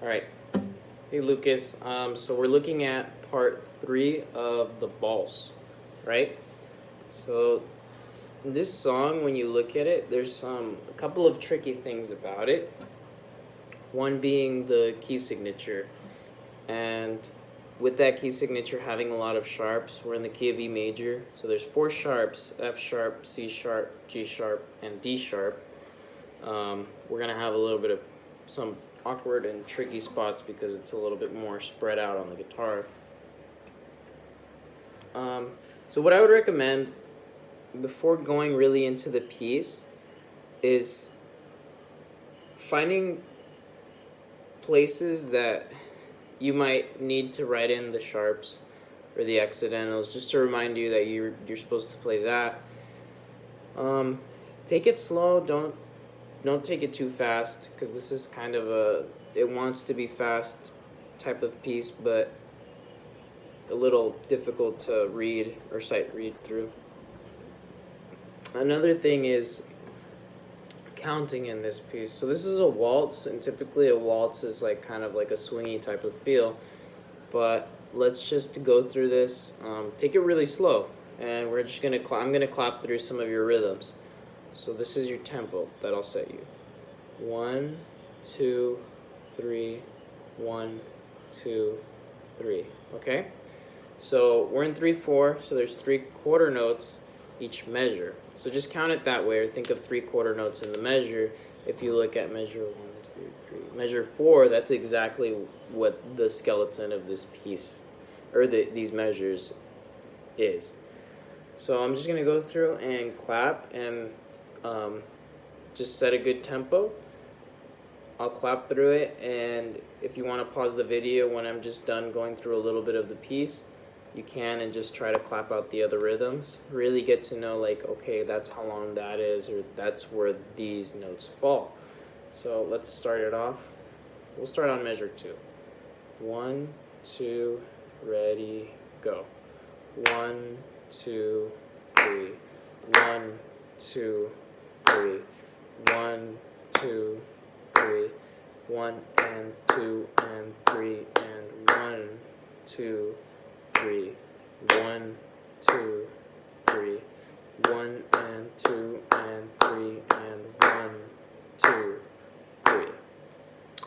Alright, hey Lucas, so we're looking at part 3 of the Valse, right? So this song, when you look at it, there's a couple of tricky things about it. One being the key signature, and with that key signature having a lot of sharps, we're in the key of E major, so there's 4 sharps: F sharp, C sharp, G sharp, and D sharp. We're gonna have a little bit of some awkward and tricky spots because it's a little bit more spread out on the guitar. So what I would recommend before going really into the piece is finding places that you might need to write in the sharps or the accidentals, just to remind you that you're supposed to play that. Take it slow, don't take it too fast, because this is kind of it wants to be fast type of piece, but a little difficult to read or sight read through. Another thing is counting in this piece. So this is a waltz, and typically a waltz is like kind of like a swingy type of feel, but let's just go through this. Take it really slow, and we're just gonna I'm gonna clap through some of your rhythms. So this is your tempo that I'll set you. 1, 2, 3, 1, 2, 3. Okay? So we're in 3/4, so there's 3/4 notes each measure. So just count it that way, or think of 3/4 notes in the measure. If you look at measure 1, 2, 3, measure 4, that's exactly what the skeleton of this piece, or these measures, is. So I'm just gonna go through and clap and just set a good tempo. I'll clap through it, and if you want to pause the video when I'm just done going through a little bit of the piece, you can, and just try to clap out the other rhythms. Really get to know, like, okay, that's how long that is, or that's where these notes fall. So let's start it off. We'll start on measure 2. 1, 2, ready, go. 1, 2, 3. 1, 2, 3. 1, 2, 3. 1 and 2 and 3 and 1, 2, 3. 1, 2, 3. 1 and 2 and 3 and 1, 2, 3.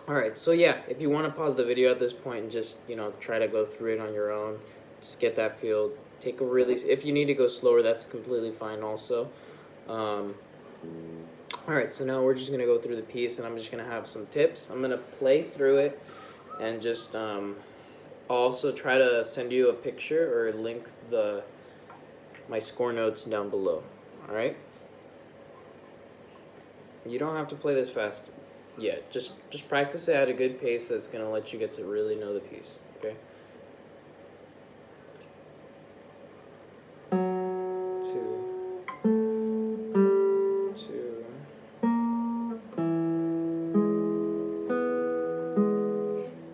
Alright, so yeah, if you want to pause the video at this point and just, try to go through it on your own, just get that feel. Take a really, if you need to go slower, that's completely fine also. Alright, so now we're just going to go through the piece, and I'm just going to have some tips. I'm going to play through it, and just also try to send you a picture or link my score notes down below. Alright? You don't have to play this fast yet. Just practice it at a good pace that's going to let you get to really know the piece. Okay? 2.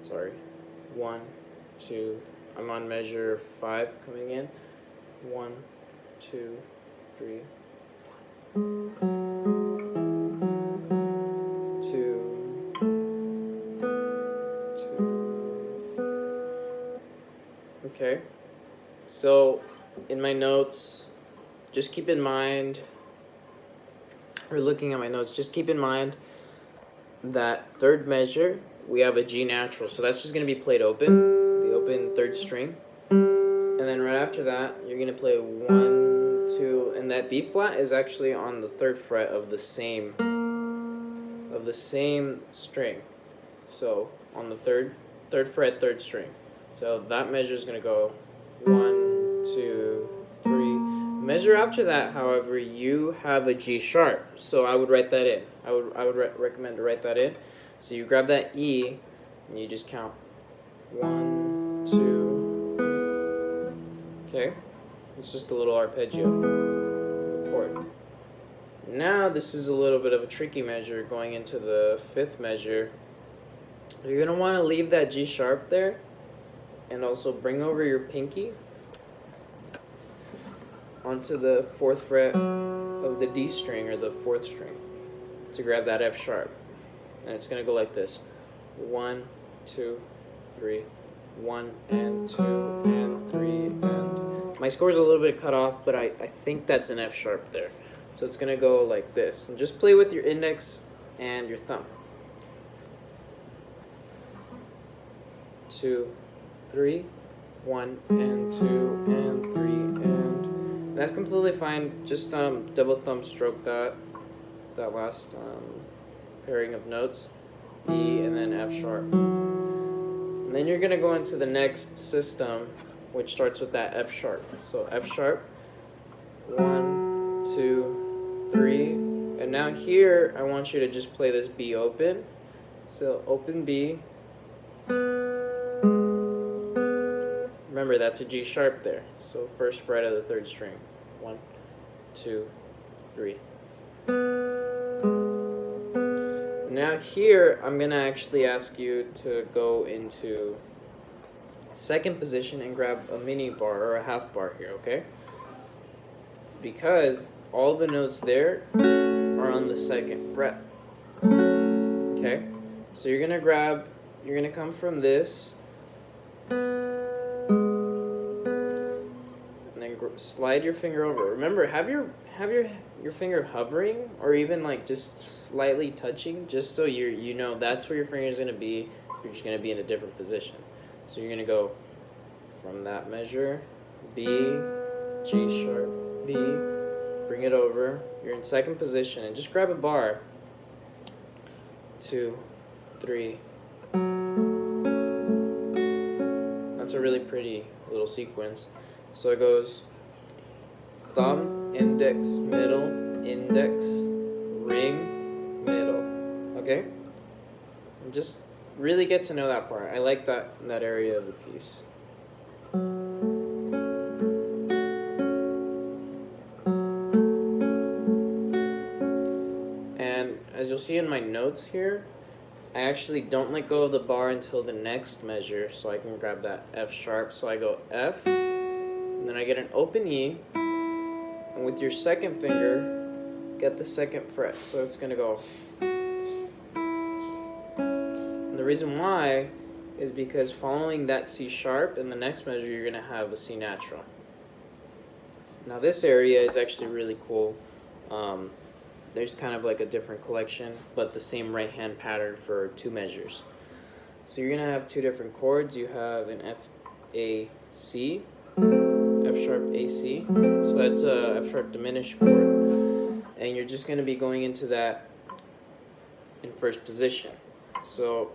Sorry. 1, 2. I'm on measure 5 coming in. 1, 2, 3. 2. Okay. So in my notes, just keep in mind, or looking at my notes, just keep in mind that third measure, we have a G natural, so that's just going to be played open, the open 3rd string. And then right after that, you're going to play 1, 2, and that B flat is actually on the 3rd fret of the same string. So on the 3rd fret, 3rd string. So that measure is going to go 1, 2, 3. Measure after that, however, you have a G sharp, so I would write that in. I would recommend to write that in. So you grab that E, and you just count 1, 2. Okay, it's just a little arpeggio chord. Now this is a little bit of a tricky measure going into the 5th measure. You're gonna want to leave that G sharp there, and also bring over your pinky onto the 4th fret of the D string, or the 4th string, to grab that F sharp. And it's going to go like this. 1, 2, 3, 1 and 2 and 3 and my score's a little bit cut off, but I think that's an F sharp there. So it's gonna go like this. And just play with your index and your thumb. 2, 3, 1 and 2 and 3 and that's completely fine. Just double thumb stroke that last pairing of notes, E and then F sharp. And then you're gonna go into the next system, which starts with that F sharp. So F sharp, 1, 2, 3, and now here I want you to just play this B open. So open B. Remember, that's a G sharp there. So first fret of the third string. 1, 2, 3. Now here, I'm gonna actually ask you to go into second position and grab a mini bar or a half bar here, okay? Because all the notes there are on the second fret. Okay? So you're gonna come from this, and then slide your finger over. Remember, have your finger hovering or even like just slightly touching, just so you know that's where your finger is gonna be. You're just gonna be in a different position. So you're gonna go from that measure, B, G sharp, B, bring it over. You're in second position and just grab a bar. 2, 3. That's a really pretty little sequence. So it goes thumb, index, middle, index, ring, middle. Okay? And just really get to know that part. I like that area of the piece. And as you'll see in my notes here, I actually don't let go of the bar until the next measure, so I can grab that F sharp. So I go F, and then I get an open E, and with your second finger, get the second fret. So it's gonna go. And the reason why is because following that C sharp in the next measure, you're gonna have a C natural. Now this area is actually really cool. There's kind of like a different collection, but the same right hand pattern for 2 measures. So you're gonna have 2 different chords. You have an F, A, C, F sharp, A, C. So that's a F sharp diminished chord. And you're just gonna be going into that in first position. So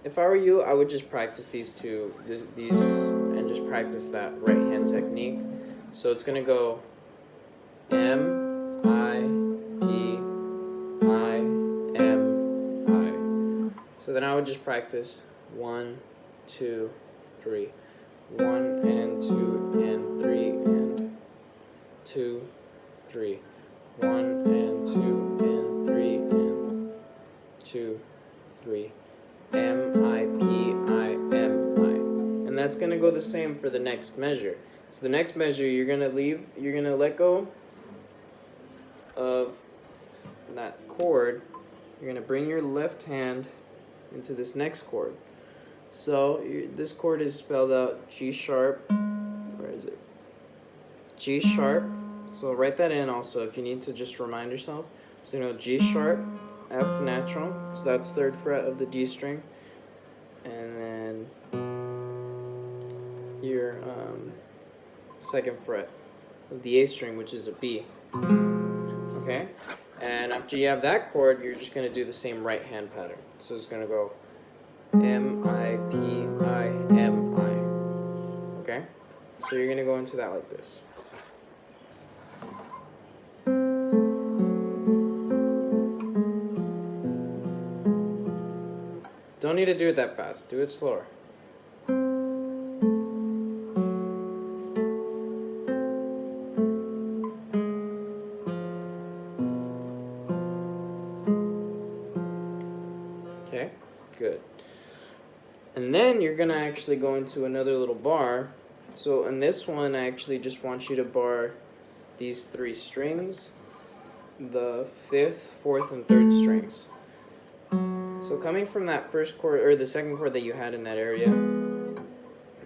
if I were you, I would just practice these and just practice that right hand technique. So it's gonna go M, I, P, I, M, I. So then I would just practice 1, 2, 3. 1 and 2 and 3 and 2, 3. 1 and 2 and 3 and 2, 3. M, I, P, I, M, I. And that's gonna go the same for the next measure. So the next measure, you're gonna let go of that chord. You're gonna bring your left hand into this next chord. So this chord is spelled out G sharp. Where is it? G sharp. So write that in also if you need to just remind yourself. So you know G sharp, F natural. So that's third fret of the D string, and then your second fret of the A string, which is a B. Okay, and after you have that chord, you're just gonna do the same right hand pattern. So it's gonna go M, I, P, I, M, I. Okay? So you're going to go into that like this. Don't need to do it that fast. Do it slower. Okay? Good. And then you're going to actually go into another little bar. So in this one, I actually just want you to bar these 3 strings, the 5th, 4th, and 3rd strings. So coming from that first chord, or the second chord that you had in that area,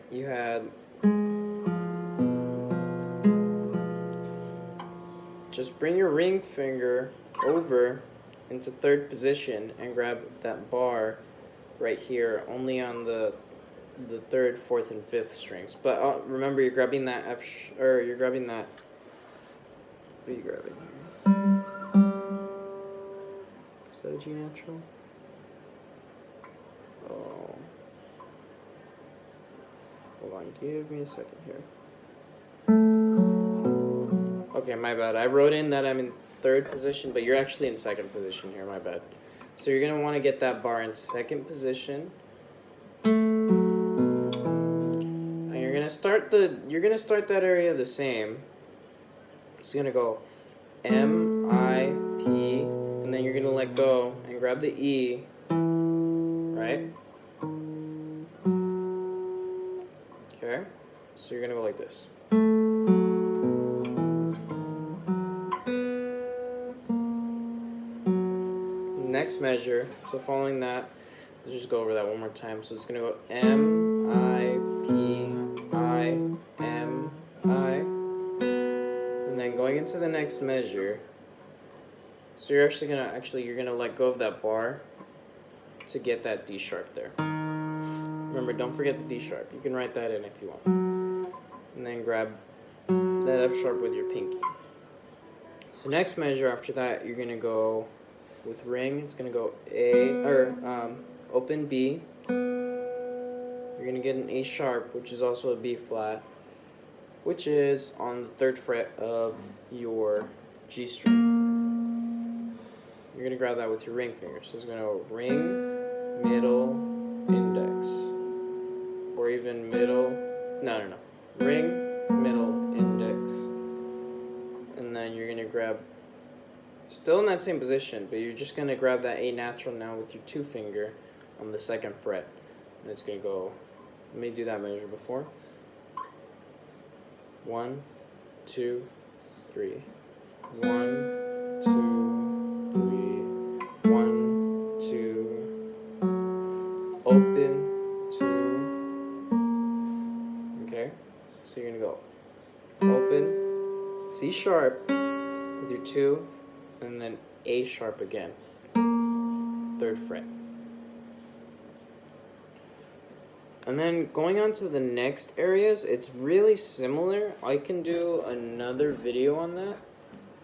you had just bring your ring finger over into third position and grab that bar right here, only on the third, fourth, and fifth strings. But remember, you're grabbing that or you're grabbing that. What are you grabbing here? Is that a G natural? Oh. Hold on, give me a second here. Okay, my bad. I wrote in that I'm in third position, but you're actually in second position here, my bad. So you're gonna want to get that bar in second position. And you're gonna start that area the same. So you're gonna go M, I, P, and then you're gonna let go and grab the E, right? Okay, so you're gonna go like this. Next measure, so following that, let's just go over that one more time. So it's gonna go M, I, P, I, M, I, and then going into the next measure. So you're you're gonna let go of that bar to get that D sharp there. Remember, don't forget the D sharp. You can write that in if you want. And then grab that F sharp with your pinky. So next measure after that, you're gonna go with ring. It's gonna go open B. You're gonna get an A sharp, which is also a B flat, which is on the third fret of your G string. You're gonna grab that with your ring finger. So it's gonna go ring, middle, index, or even middle. No. Ring, middle, index, and then you're gonna grab. Still in that same position, but you're just gonna grab that A natural now with your two finger on the second fret, and it's gonna go. Let me do that measure before. 1, 2, 3. 1, 2, 3. 1, 2. Open 2. Okay, so you're gonna go open, C sharp with your 2. And then A sharp again, third fret. And then going on to the next areas, it's really similar. I can do another video on that,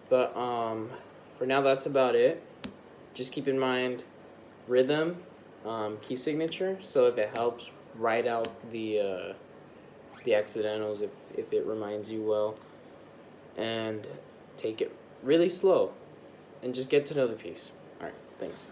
but for now that's about it. Just keep in mind rhythm, key signature, so if it helps, write out the accidentals if it reminds you well, and take it really slow. And just get to know the piece. All right, thanks.